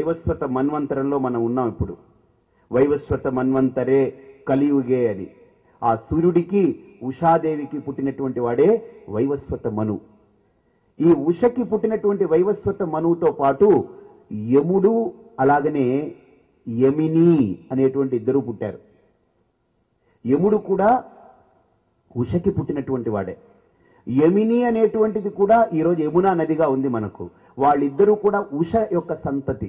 వైవస్వత మన్వంతరంలో మనం ఉన్నాం ఇప్పుడు. వైవస్వత మన్వంతరే కలియుగే అని. ఆ సూర్యుడికి ఉషాదేవికి పుట్టినటువంటి వాడే వైవస్వత మను. ఈ ఉషకి పుట్టినటువంటి వైవస్వత మనువుతో పాటు యముడు అలాగనే యమిని అనేటువంటి ఇద్దరు పుట్టారు. యముడు కూడా ఉషకి పుట్టినటువంటి వాడే. యమిని అనేటువంటిది కూడా ఈరోజు యమునా నదిగా ఉంది మనకు. వాళ్ళిద్దరూ కూడా ఉష యొక్క సంతతి.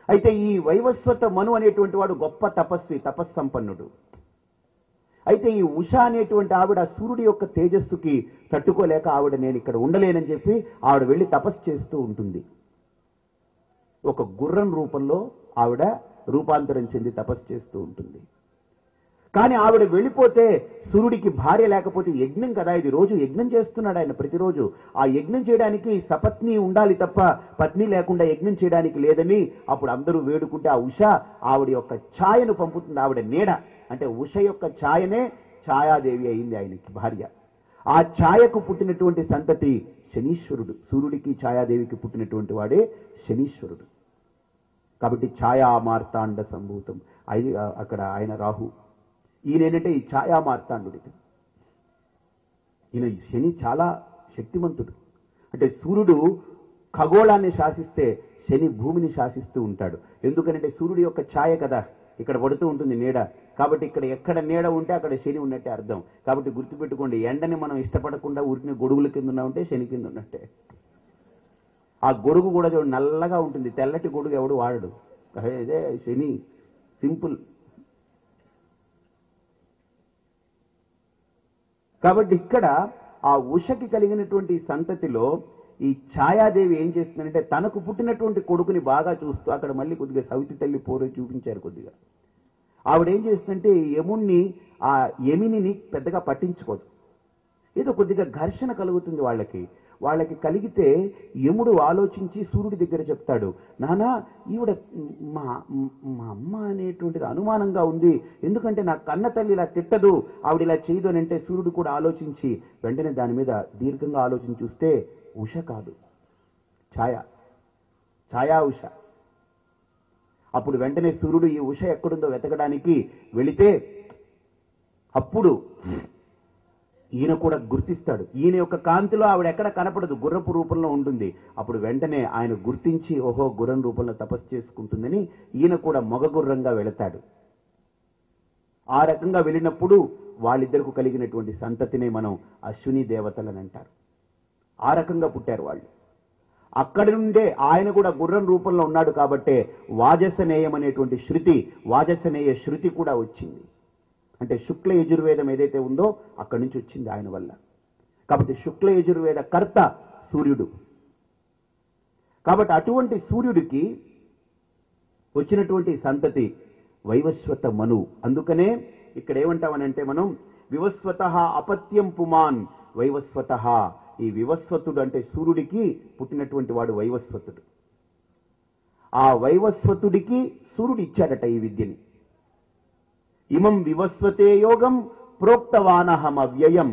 అయితే ఈ వైవస్వత మను అనేటువంటి వాడు గొప్ప తపస్వి, తపస్సంపన్నుడు. అయితే ఈ ఉష అనేటువంటి ఆవిడ సూర్యుడి యొక్క తేజస్సుకి తట్టుకోలేక ఆవిడ నేను ఇక్కడ ఉండలేనని చెప్పి ఆవిడ వెళ్లి తపస్సు చేస్తూ ఉంటుంది. ఒక గుర్రం రూపంలో ఆవిడ రూపాంతరం చెంది తపస్సు చేస్తూ ఉంటుంది. కానీ ఆవిడ వెళ్ళిపోతే సూర్యుడికి భార్య లేకపోతే యజ్ఞం కదా, ఇది రోజు యజ్ఞం చేస్తున్నాడు ఆయన ప్రతిరోజు. ఆ యజ్ఞం చేయడానికి సపత్ని ఉండాలి తప్ప పత్ని లేకుండా యజ్ఞం చేయడానికి లేదని అప్పుడు అందరూ వేడుకుంటే ఆ ఉష ఆవిడ యొక్క ఛాయను పంపుతుంది. ఆవిడ నీడ అంటే ఉష యొక్క ఛాయనే ఛాయాదేవి అయింది ఆయనకి భార్య. ఆ ఛాయకు పుట్టినటువంటి సంతతి శనీశ్వరుడు. సూర్యుడికి ఛాయాదేవికి పుట్టినటువంటి వాడే శనీశ్వరుడు. కాబట్టి ఛాయా మార్తాండ సంభూతం అక్కడ ఆయన రాహు. ఈయనేంటంటే ఈ ఛాయా మార్తాండుడికి. ఈయన శని చాలా శక్తిమంతుడు. అంటే సూర్యుడు ఖగోళాన్ని శాసిస్తే శని భూమిని శాసిస్తూ ఉంటాడు. ఎందుకనంటే సూర్యుడి యొక్క ఛాయ కదా ఇక్కడ పడుతూ ఉంటుంది నీడ. కాబట్టి ఇక్కడ ఎక్కడ నీడ ఉంటే అక్కడ శని ఉన్నట్టే అర్థం. కాబట్టి గుర్తుపెట్టుకోండి, ఎండని మనం ఇష్టపడకుండా ఊరికి గొడుగుల కింద ఉన్నామంటే శని కింద ఉన్నట్టే. ఆ గొడుగు కూడా చూడండి నల్లగా ఉంటుంది, తెల్లటి గొడుగు ఎవడు వాడడు. ఇదే శని, సింపుల్. కాబట్టి ఇక్కడ ఆ ఉషకి కలిగినటువంటి సంతతిలో ఈ ఛాయాదేవి ఏం చేస్తుందంటే తనకు పుట్టినటువంటి కొడుకుని బాగా చూస్తూ, అక్కడ మళ్ళీ కొద్దిగా సవితి తల్లి పోరు చూపించారు కొద్దిగా. ఆవిడ ఏం చేస్తుందంటే యముణ్ణి ఆ యమినిని పెద్దగా పట్టించుకోదు. ఏదో కొద్దిగా ఘర్షణ కలుగుతుంది వాళ్ళకి కలిగితే యముడు ఆలోచించి సూర్యుడి దగ్గర చెప్తాడు, నానా ఈవిడ మా అమ్మ అనేటువంటిది అనుమానంగా ఉంది, ఎందుకంటే నా కన్న తల్లి ఇలా తిట్టదు, ఆవిడ ఇలా చేయదు అని అంటే సూర్యుడు కూడా ఆలోచించి వెంటనే దాని మీద దీర్ఘంగా ఆలోచించి చూస్తే ఉష కాదు, ఛాయా ఉష. అప్పుడు వెంటనే సూర్యుడు ఈ ఉష ఎక్కడుందో వెతకడానికి వెళితే అప్పుడు ఈయన కూడా గుర్తిస్తాడు. ఈయన యొక్క కాంతిలో ఆవిడ ఎక్కడ కనపడదు, గుర్రపు రూపంలో ఉంటుంది. అప్పుడు వెంటనే ఆయన గుర్తించి ఓహో గుర్రం రూపంలో తపస్సు చేసుకుంటుందని ఈయన కూడా మగ గుర్రంగా వెళతాడు. ఆ రకంగా వెళ్ళినప్పుడు వాళ్ళిద్దరికి కలిగినటువంటి సంతతినే మనం అశ్విని దేవతలని అంటారు. ఆ రకంగా పుట్టారు వాళ్ళు. అక్కడి నుండే ఆయన కూడా గుర్రం రూపంలో ఉన్నాడు కాబట్టే వాజసనేయం అనేటువంటి శృతి, వాజసనేయ శృతి కూడా వచ్చింది. అంటే శుక్ల యజుర్వేదం ఏదైతే ఉందో అక్కడి నుంచి వచ్చింది ఆయన వల్ల. కాబట్టి శుక్ల యజుర్వేద కర్త సూర్యుడు. కాబట్టి అటువంటి సూర్యుడికి వచ్చినటువంటి సంతతి వైవస్వత మను. అందుకనే ఇక్కడ ఏమంటామనంటే మనం వివస్వత అపత్యం పుమాన్ వైవస్వత. ఈ వివస్వతుడు అంటే సూర్యుడికి పుట్టినటువంటి వాడు వైవస్వతుడు. ఆ వైవస్వతుడికి సూర్యుడు ఇచ్చాడట ఈ విద్యని. ఇమం వివస్వతే యోగం ప్రోక్తవానహం అవ్యయం.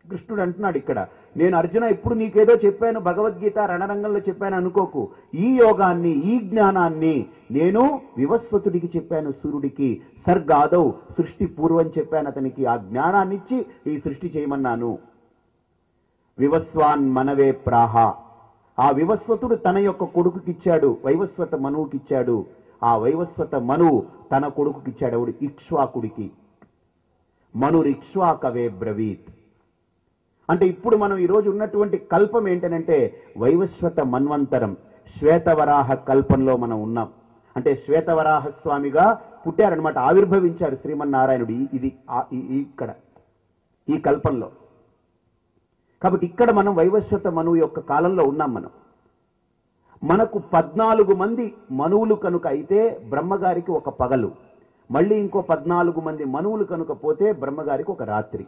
కృష్ణుడు అంటున్నాడు ఇక్కడ, నేను అర్జున ఇప్పుడు నీకేదో చెప్పాను, భగవద్గీత రణరంగంలో చెప్పాను అనుకోకు. ఈ యోగాన్ని, ఈ జ్ఞానాన్ని నేను వివస్వతుడికి చెప్పాను, సూర్యుడికి. సర్గాదౌ సృష్టి పూర్వం చెప్పాను అతనికి. ఆ జ్ఞానాన్ని ఇచ్చి ఈ సృష్టి చేయమన్నాను. వివస్వాన్ మనవే ప్రాహ. ఆ వివస్వతుడు తన యొక్క కొడుకుకిచ్చాడు, వైవస్వత మనువుకిచ్చాడు. ఆ వైవస్వత మనువు తన కొడుకుకిచ్చాడు. ఎవడు? ఇక్ష్వాకుడికి. మనురిక్ష్వాకవే బ్రవీత్. అంటే ఇప్పుడు మనం ఈరోజు ఉన్నటువంటి కల్పం ఏంటనంటే వైవస్వత మన్వంతరం, శ్వేతవరాహ కల్పంలో మనం ఉన్నాం. అంటే శ్వేతవరాహ స్వామిగా పుట్టారనమాట, ఆవిర్భవించారు శ్రీమన్నారాయణుడు ఇది ఇక్కడ ఈ కల్పంలో. కాబట్టి ఇక్కడ మనం వైవస్వత మనువు యొక్క కాలంలో ఉన్నాం. మనకు 14 మంది మనువులు కనుక అయితే బ్రహ్మగారికి ఒక పగలు, మళ్ళీ ఇంకో 14 మంది మనువులు కనుక పోతే బ్రహ్మగారికి ఒక రాత్రి.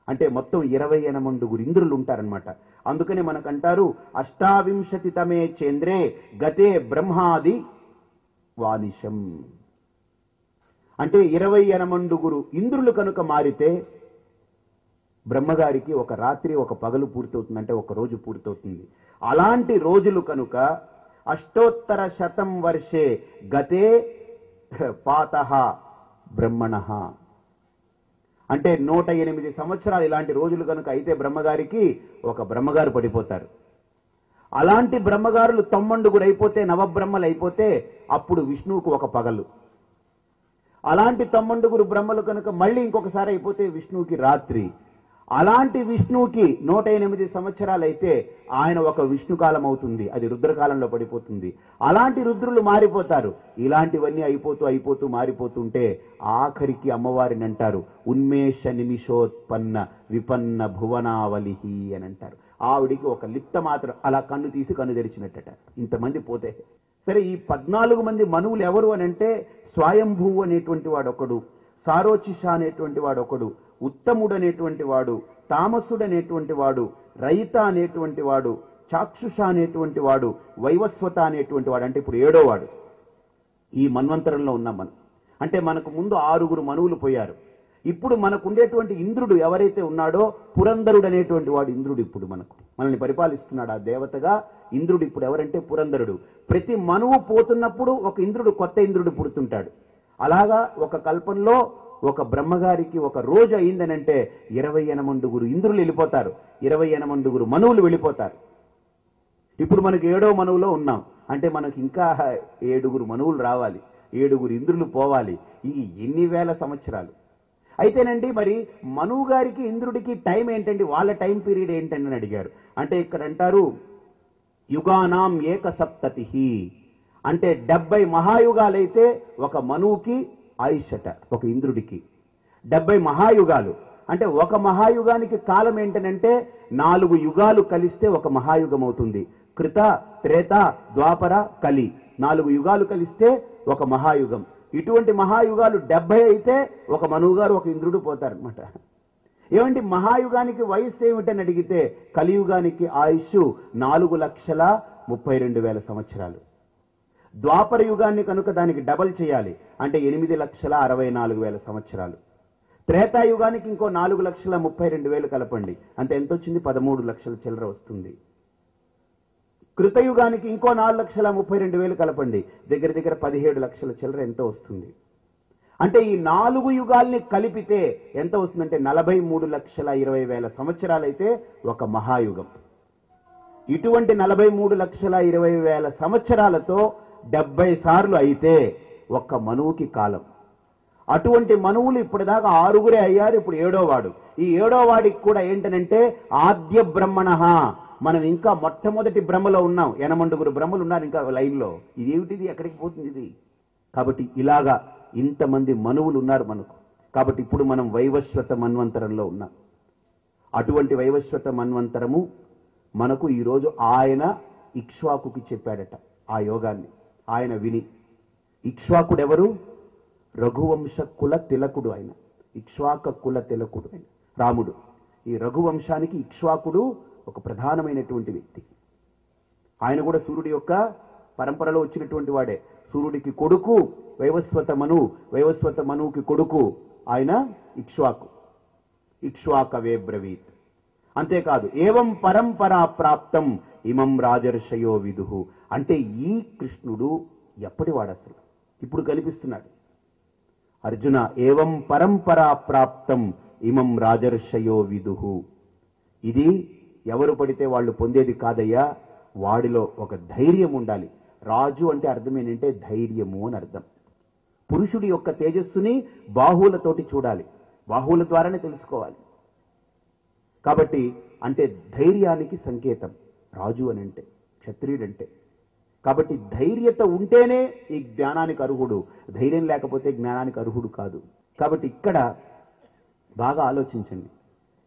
అంటే మొత్తం 28 ఇంద్రులు ఉంటారనమాట. అందుకని మనకంటారు అష్టావింశతితమే చంద్రే గతే బ్రహ్మాది వానిషం. అంటే 28 ఇంద్రులు కనుక మారితే బ్రహ్మగారికి ఒక రాత్రి ఒక పగలు పూర్తవుతుంది, అంటే ఒక రోజు పూర్తవుతుంది. అలాంటి రోజులు కనుక అష్టోత్తర శతం వర్షే గతే పాతః బ్రహ్మణః. అంటే 108 సంవత్సరాలు ఇలాంటి రోజులు కనుక అయితే బ్రహ్మగారికి ఒక బ్రహ్మగారు పడిపోతారు. అలాంటి బ్రహ్మగారులు 90 అయిపోతే, నవబ్రహ్మలు అయిపోతే అప్పుడు విష్ణువుకు ఒక పగలు. అలాంటి 90 బ్రహ్మలు కనుక మళ్ళీ ఇంకొకసారి అయిపోతే విష్ణువుకి రాత్రి. అలాంటి విష్ణువుకి 108 సంవత్సరాలు అయితే ఆయన ఒక విష్ణుకాలం అవుతుంది, అది రుద్రకాలంలో పడిపోతుంది. అలాంటి రుద్రులు మారిపోతారు. ఇలాంటివన్నీ అయిపోతూ మారిపోతుంటే ఆఖరికి అమ్మవారిని అంటారు ఉన్మేష నిమిషోత్పన్న విపన్న భువనావలిహి అని అంటారు. ఆవిడికి ఒక లిప్త మాత్రం అలా కన్ను తీసి కన్ను తెరిచినట్టట. ఇంతమంది పోతే సరే, ఈ 14 మంది మనువులు ఎవరు అని అంటే స్వయంభువు అనేటువంటి వాడొకడు, సారోచిష అనేటువంటి వాడొకడు, ఉత్తముడు అనేటువంటి వాడు, తామసుడు అనేటువంటి వాడు, రయిత అనేటువంటి వాడు, చాక్షుష అనేటువంటి వాడు, వైవస్వత అనేటువంటి వాడు. అంటే ఇప్పుడు 7వ వాడు. ఈ మన్వంతరంలో ఉన్నాం మనం. అంటే మనకు ముందు 6 మనువులు పోయారు. ఇప్పుడు మనకు ఉండేటువంటి ఇంద్రుడు ఎవరైతే ఉన్నాడో పురంధరుడు అనేటువంటి వాడు ఇంద్రుడు ఇప్పుడు మనల్ని పరిపాలిస్తున్నాడు. ఆ దేవతగా ఇంద్రుడు ఇప్పుడు ఎవరంటే పురంధరుడు. ప్రతి మనువు పోతున్నప్పుడు ఒక ఇంద్రుడు, కొత్త ఇంద్రుడు పుడుతుంటాడు. అలాగా ఒక కల్పంలో ఒక బ్రహ్మగారికి ఒక రోజు అయిందనంటే 28 ఇంద్రులు వెళ్ళిపోతారు, 28 మనువులు వెళ్ళిపోతారు. ఇప్పుడు మనకి 7వ మనువులో ఉన్నాం. అంటే మనకి ఇంకా 7 మనువులు రావాలి, 7 ఇంద్రులు పోవాలి. ఈ ఎన్ని వేల సంవత్సరాలు అయితేనండి. మరి మనువు గారికి ఇంద్రుడికి టైం ఏంటండి, వాళ్ళ టైం పీరియడ్ ఏంటండి అని అడిగారు. అంటే ఇక్కడ అంటారు యుగానాం ఏకసప్తతి. అంటే 70 మహాయుగాలైతే ఒక మనువుకి ఆయుషట, ఒక ఇంద్రుడికి 70 మహాయుగాలు. అంటే ఒక మహాయుగానికి కాలం ఏంటనంటే 4 యుగాలు కలిస్తే ఒక మహాయుగం అవుతుంది. కృత, త్రేత, ద్వాపర, కలి 4 యుగాలు కలిస్తే ఒక మహాయుగం. ఇటువంటి మహాయుగాలు 70 అయితే ఒక మనువుగారు, ఒక ఇంద్రుడు పోతారనమాట. ఏమంటే మహాయుగానికి వయస్సు ఏమిటని అడిగితే కలియుగానికి ఆయుష్ 4,32,000 సంవత్సరాలు. ద్వాపర యుగాన్ని కనుక దానికి డబల్ చేయాలి అంటే 8,64,000 సంవత్సరాలు. త్రేతాయుగానికి ఇంకో 4,32,000 కలపండి అంటే ఎంత వచ్చింది, 13 లక్షల చిల్లర వస్తుంది. కృతయుగానికి ఇంకో 4,32,000 కలపండి, దగ్గర 17 లక్షల చిల్లర ఎంతో వస్తుంది. అంటే ఈ 4 యుగాల్ని కలిపితే ఎంత వస్తుందంటే 43,20,000 సంవత్సరాలైతే ఒక మహాయుగం. ఇటువంటి 43,20,000 సంవత్సరాలతో 70 సార్లు అయితే ఒక్క మనువుకి కాలం. అటువంటి మనువులు ఇప్పటిదాకా 6 అయ్యారు, ఇప్పుడు 7వ వాడు. ఈ 7వ వాడికి కూడా ఏంటనంటే ఆద్య బ్రహ్మణః. మనం ఇంకా మొట్టమొదటి బ్రహ్మలో ఉన్నాం. 8 బ్రహ్మలు ఉన్నారు ఇంకా లైన్లో. ఇదేమిటిది, ఎక్కడికి పోతుంది ఇది? కాబట్టి ఇలాగా ఇంతమంది మనువులు ఉన్నారు మనకు. కాబట్టి ఇప్పుడు మనం వైవస్వత మన్వంతరంలో ఉన్నాం. అటువంటి వైవస్వత మన్వంతరము మనకు ఈరోజు ఆయన ఇక్ష్వాకుకి చెప్పాడట ఆ యోగాన్ని. ఆయన విని, ఇక్ష్వాకుడెవరు? రఘువంశ కుల తిలకుడు ఆయన, ఇక్ష్వాక కుల తిలకుడు ఆయన రాముడు. ఈ రఘువంశానికి ఇక్ష్వాకుడు ఒక ప్రధానమైనటువంటి వ్యక్తి. ఆయన కూడా సూర్యుడి యొక్క పరంపరలో వచ్చినటువంటి వాడే. సూర్యుడికి కొడుకు వైవస్వత మనువు, వైవస్వత మనువుకి కొడుకు ఆయన ఇక్ష్వాకు. ఇక్ష్వాకవే బ్రవీత్. అంతేకాదు ఏవం పరంపరా ప్రాప్తం ఇమం రాజర్షయో విదుహు. అంటే ఈ కృష్ణుడు ఎప్పటివాడు అసలు? ఇప్పుడు కనిపిస్తున్నాడు. అర్జున ఏవం పరంపరా ప్రాప్తం ఇమం రాజర్షయో విదుహు. ఇది ఎవరు పడితే వాళ్ళు పొందేది కాదయ్యా, వాడిలో ఒక ధైర్యం ఉండాలి. రాజు అంటే అర్థం ఏంటంటే ధైర్యము అని అర్థం. పురుషుడి యొక్క తేజస్సుని బాహువులతోటి చూడాలి, బాహువుల ద్వారానే తెలుసుకోవాలి. కాబట్టి అంటే ధైర్యానికి సంకేతం రాజు అని అంటే, క్షత్రియుడంటే. కాబట్టి ధైర్యత ఉంటేనే ఈ జ్ఞానానికి అర్హుడు, ధైర్యం లేకపోతే జ్ఞానానికి అర్హుడు కాదు. కాబట్టి ఇక్కడ బాగా ఆలోచించండి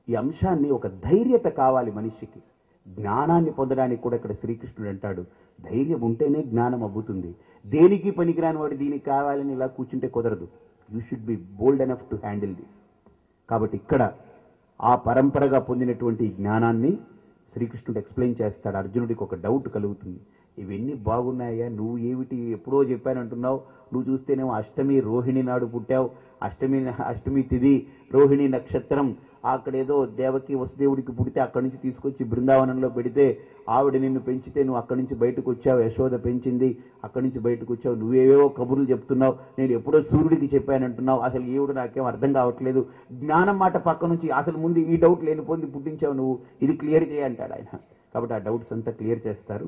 ఈ అంశాన్ని. ఒక ధైర్యత కావాలి మనిషికి. జ్ఞానాన్ని పొందడానికి కూడా ఇక్కడ శ్రీకృష్ణుడు అంటాడు ధైర్యం ఉంటేనే జ్ఞానం అబ్బుతుంది. దేనికి పనికిరాని వాడు దీనికి కావాలని ఇలా కూర్చుంటే కుదరదు. You should be bold enough to handle this. కాబట్టి ఇక్కడ ఆ పరంపరగా పొందినటువంటి జ్ఞానాన్ని శ్రీకృష్ణుడు ఎక్స్ప్లెయిన్ చేస్తాడు. అర్జునుడికి ఒక డౌట్ కలుగుతుంది, ఇవన్నీ బాగున్నాయా, నువ్వు ఏమిటి ఎప్పుడో చెప్పానంటున్నావు, నువ్వు చూస్తేనేమో అష్టమి రోహిణి నాడు పుట్టావు, అష్టమి తిథి రోహిణి నక్షత్రం, అక్కడేదో దేవకి వసుదేవుడికి పుడితే అక్కడి నుంచి తీసుకొచ్చి బృందావనంలో పెడితే ఆవిడ నిన్ను పెంచితే నువ్వు అక్కడి నుంచి బయటకు వచ్చావు, యశోద పెంచింది, అక్కడి నుంచి బయటకు వచ్చావు, నువ్వేవేవో కబుర్లు చెప్తున్నావు, నేను ఎప్పుడో సూర్యుడికి చెప్పానంటున్నావు, అసలు ఈవిడ నాకేం అర్థం కావట్లేదు, జ్ఞానం మాట పక్క నుంచి అసలు ముందు ఈ డౌట్ లేనిపోయింది పుట్టించావు నువ్వు, ఇది క్లియర్ చేయంటాడు ఆయన. కాబట్టి ఆ డౌట్స్ అంతా క్లియర్ చేస్తారు.